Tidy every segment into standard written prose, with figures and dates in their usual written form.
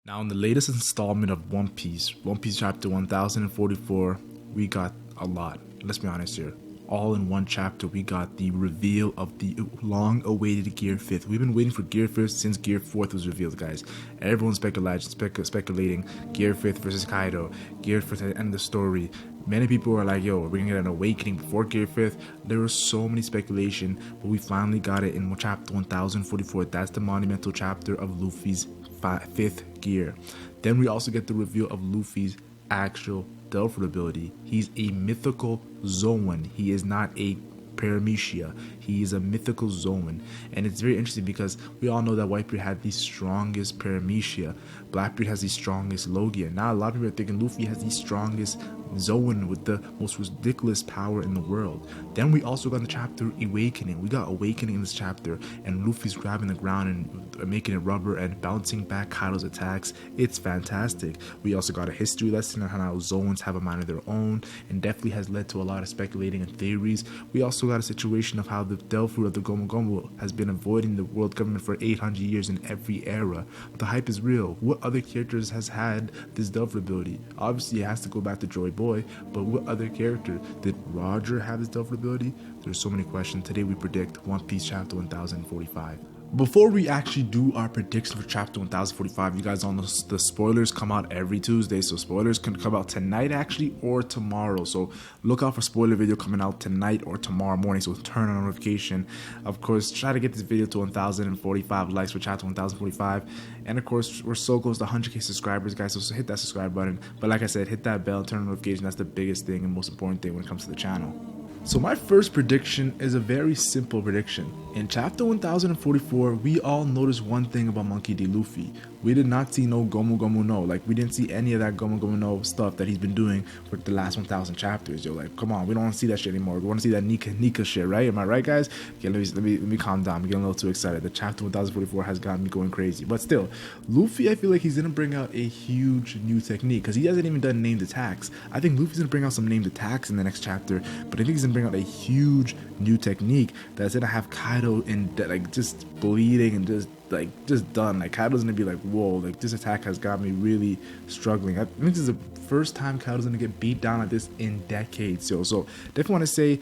Now, in the latest installment of One Piece chapter 1044, we got a lot. Let's be honest here. All in one chapter, we got the reveal of the long-awaited Gear 5th. We've been waiting for Gear 5th since Gear 4th was revealed, guys. Everyone's speculating Gear 5th versus Kaido, Gear 5th at the end of the story. Many people were like, yo, we're gonna get an awakening before Gear 5th. There was so many speculation, but we finally got it in chapter 1044. That's the monumental chapter of Luffy's 5th gear. Then we also get the reveal of Luffy's actual Delphin ability. He's a mythical zoan. He is not a paramecia. He is a mythical zoan. And it's very interesting because we all know that Whitebeard had the strongest paramecia. Blackbeard has the strongest Logia. Now a lot of people are thinking Luffy has the strongest zoan with the most ridiculous power in the world. Then we also got the chapter Awakening. We got Awakening in this chapter, and Luffy's grabbing the ground and making it rubber and bouncing back Kaido's attacks. It's fantastic. We also got a history lesson on how zoans have a mind of their own, and definitely has led to a lot of speculating and theories. We also got a situation of how the Delphi of the Gomu Gomu has been avoiding the world government for 800 years in every era. The hype is real. What other characters has had this Delphi ability? Obviously, it has to go back to Joy Boy, but what other character? Did Roger have this Delphi ability? There's so many questions. Today we predict One Piece chapter 1045. Before we actually do our prediction for chapter 1045, you guys all know the spoilers come out every Tuesday, so spoilers can come out tonight actually or tomorrow. So look out for spoiler video coming out tonight or tomorrow morning, so turn on notification. Of course, try to get this video to 1045 likes for chapter 1045, and of course we're so close to 100k subscribers, guys, so hit that subscribe button. But like I said, hit that bell, turn on notification. That's the biggest thing and most important thing when it comes to the channel. So my first prediction is a very simple prediction. In chapter 1044, we all noticed one thing about Monkey D Luffy. We did not see no Gomu Gomu no. Like, we didn't see any of that Gomu Gomu no stuff that he's been doing for the last 1000 chapters. Yo, like, come on, we don't want to see that shit anymore. We want to see that Nika shit, right? Am I right, guys? Okay, let me calm down. I'm getting a little too excited. The chapter 1044 has gotten me going crazy. But still, Luffy, I feel like he's gonna bring out a huge new technique because he hasn't even done named attacks. I think Luffy's gonna bring out some named attacks in the next chapter, but I think he's gonna bring out a huge new technique that's gonna have Kaido in like just bleeding and just done. Like, Kaido's gonna be like, whoa, like this attack has got me really struggling. I think this is the first time Kaido's gonna get beat down like this in decades. So definitely want to say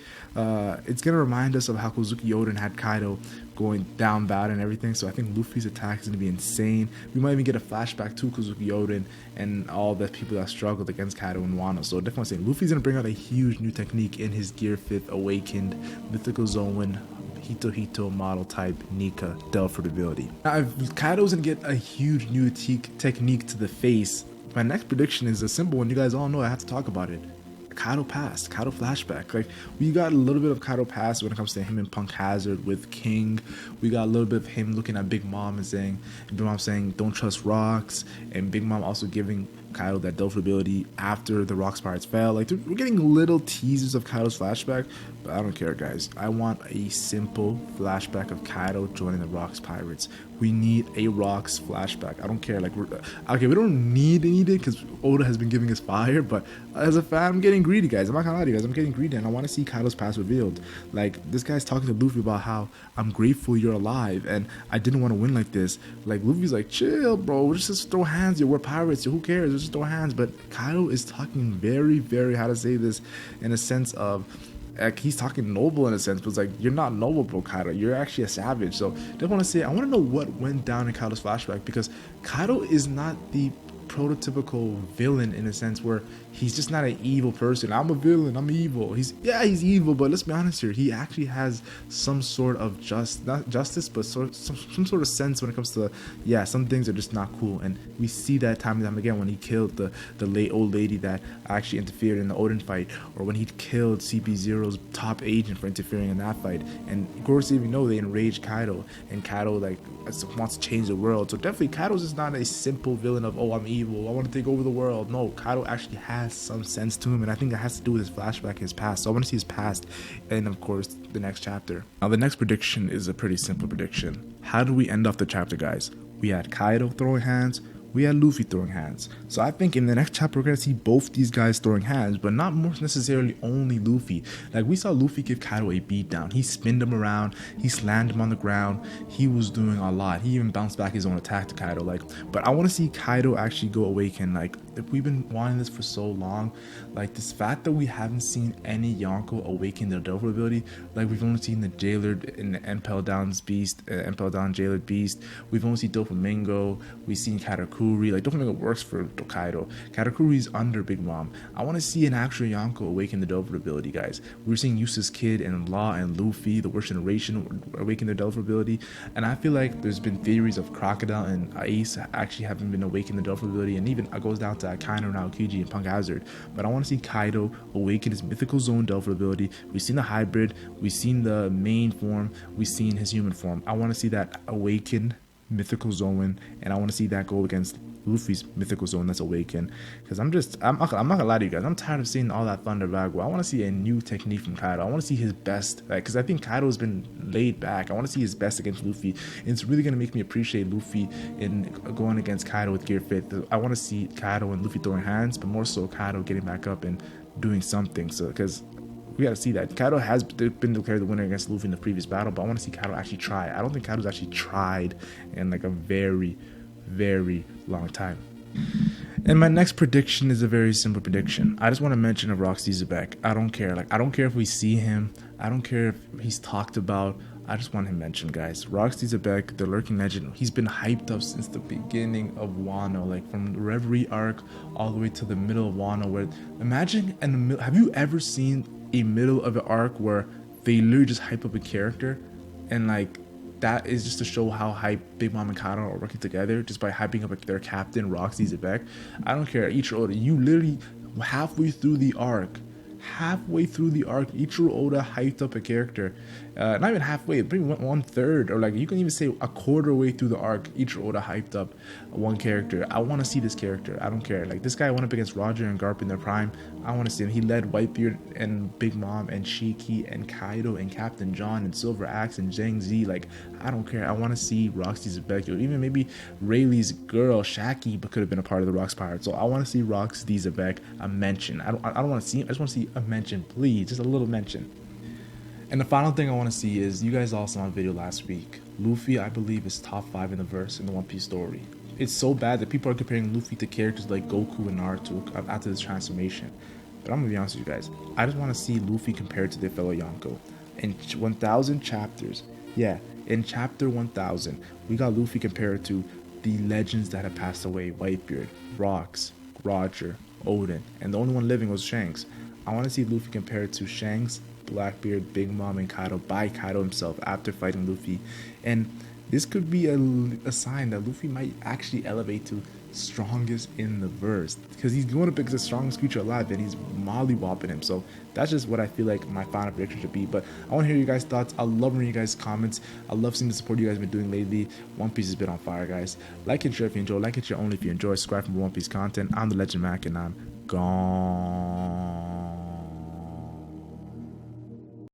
it's gonna remind us of how Kozuki Oden had Kaido going down bad and everything. So I think Luffy's attack is gonna be insane. We might even get a flashback to Kozuki Oden and all the people that struggled against Kaido and Wano. So definitely saying Luffy's gonna bring out a huge new technique in his Gear 5th Awakened Mythical Zoan Hito model type Nika Delphin ability. Now, if Kaido's gonna get a huge new technique to the face, my next prediction is a simple one. You guys all know I have to talk about it. Kaido past, Kaido flashback. Like, we got a little bit of Kaido past when it comes to him and Punk Hazard with King. We got a little bit of him looking at Big Mom and saying, don't trust rocks, and Big Mom also giving Kaido that Delphin ability after the Rocks Pirates fell. Like, we're getting little teasers of Kaido's flashback, but I don't care, guys. I want a simple flashback of Kaido joining the Rocks Pirates. We need a Rocks flashback. I don't care. Like, okay, we don't need it because Oda has been giving us fire, but as a fan, I'm getting greedy, guys. I'm not gonna lie to you guys. I'm getting greedy, and I want to see Kaido's past revealed. Like, this guy's talking to Luffy about how I'm grateful you're alive, and I didn't want to win like this. Like, Luffy's like, chill, bro. Just throw hands. Yo, we're pirates. Yo, who cares? Just throw hands. But Kaido is talking very, very, how to say this, in a sense of, like, he's talking noble in a sense, but it's like, you're not noble, bro, Kaido. You're actually a savage. So just want to say, I want to know what went down in Kaido's flashback, because Kaido is not the prototypical villain in a sense where he's just not an evil person. I'm a villain, I'm evil. He's evil, but let's be honest here, he actually has some sort of not justice, but some sort of sense when it comes to, some things are just not cool. And we see that time and time again when he killed the late old lady that actually interfered in the Odin fight, or when he killed CP0's top agent for interfering in that fight. And of course, even know they enraged Kaido, and Kaido like wants to change the world. So definitely Kaido's just not a simple villain of, oh, I'm evil, I want to take over the world. No, Kaido actually has some sense to him, and I think that has to do with his flashback, his past. So I want to see his past, and of course the next chapter. Now the next prediction is a pretty simple prediction. How do we end off the chapter, guys? We had Kaido throwing hands, we had Luffy throwing hands. So I think in the next chapter, we're going to see both these guys throwing hands, but not more necessarily only Luffy. Like, we saw Luffy give Kaido a beatdown. He spinned him around. He slammed him on the ground. He was doing a lot. He even bounced back his own attack to Kaido. Like, but I want to see Kaido actually go awaken. Like, if we've been wanting this for so long, like, this fact that we haven't seen any Yonko awaken their Devil ability, like, we've only seen the Jailer in the Impel Down's Beast, Impel Down Jailer Beast. We've only seen Doflamingo. We've seen Katakuri. Like, Doflamingo works for Kaido. Katakuri's under Big Mom. I want to see an actual Yonko awaken the Devil ability, guys. We're seeing Useless Kid and Law and Luffy, the worst generation, awaken their Devil ability, and I feel like there's been theories of Crocodile and Ace actually haven't been awakened the Devil ability, and even it goes down to Akainu, Naokiji, and Punk Hazard. But I want to see Kaido awaken his mythical zoan Devil ability. We've seen the hybrid, we've seen the main form, we've seen his human form. I want to see that awaken mythical zoan, and I want to see that go against Luffy's mythical zoan that's awakened. Because I'm not gonna lie to you guys, I'm tired of seeing all that Thunder Bagua. I want to see a new technique from Kaido. I want to see his best, like, because I think Kaido's been laid back. I want to see his best against Luffy, and it's really gonna make me appreciate Luffy in going against Kaido with Gear Fit. I want to see Kaido and Luffy throwing hands, but more so Kaido getting back up and doing something. So because we got to see that Kaido has been declared the winner against Luffy in the previous battle, but I want to see Kaido actually try. I don't think Kaido's actually tried in like a very, very long time. And my next prediction is a very simple prediction. I just want to mention of Roxy Zebek. I don't care. Like, I don't care if we see him. I don't care if he's talked about. I just want him mentioned, guys. Roxy Zebek, the lurking legend, he's been hyped up since the beginning of Wano, like from the Reverie arc all the way to the middle of Wano. Where imagine in the middle, have you ever seen a middle of an arc where they literally just hype up a character, and like that is just to show how hype Big Mom and Kaido are working together just by hyping up their captain Roxy Zebek. I don't care, Ichiro Oda, you literally halfway through the arc, Ichiro Oda hyped up a character. Not even halfway, maybe 1/3, or like you can even say a quarter way through the arc, Ichiro Oda hyped up one character. I want to see this character. I don't care. Like, this guy went up against Roger and Garp in their prime. I want to see him. He led Whitebeard and Big Mom and Shiki and Kaido and Captain John and Silver Axe and Zhang Zi. Like, I don't care. I want to see Roxy Zebek, or even maybe Rayleigh's girl Shaki, but could have been a part of the Rocks Pirate. So I want to see Roxy Zebek a mention. I don't want to see him. I just want to see a mention, please, just a little mention. And the final thing I want to see is, you guys all saw my video last week. Luffy, I believe, is top 5 in the verse in the One Piece story. It's so bad that people are comparing Luffy to characters like Goku and Naruto after this transformation. But I'm going to be honest with you guys. I just want to see Luffy compared to their fellow Yonko. In 1,000 chapters, yeah, in chapter 1,000, we got Luffy compared to the legends that have passed away. Whitebeard, Rocks, Roger, Odin, and the only one living was Shanks. I want to see Luffy compared to Shanks, Blackbeard, Big Mom, and Kaido by Kaido himself after fighting Luffy. And this could be a sign that Luffy might actually elevate to strongest in the verse, because he's going up against the strongest creature alive and he's mollywopping him. So that's just what I feel like my final prediction should be. But I want to hear you guys' thoughts. I love reading you guys' comments. I love seeing the support you guys have been doing lately. One Piece has been on fire, guys. Like and share if you enjoy. Like and share only if you enjoy. Subscribe for more One Piece content. I'm the LegendMac, and I'm gone.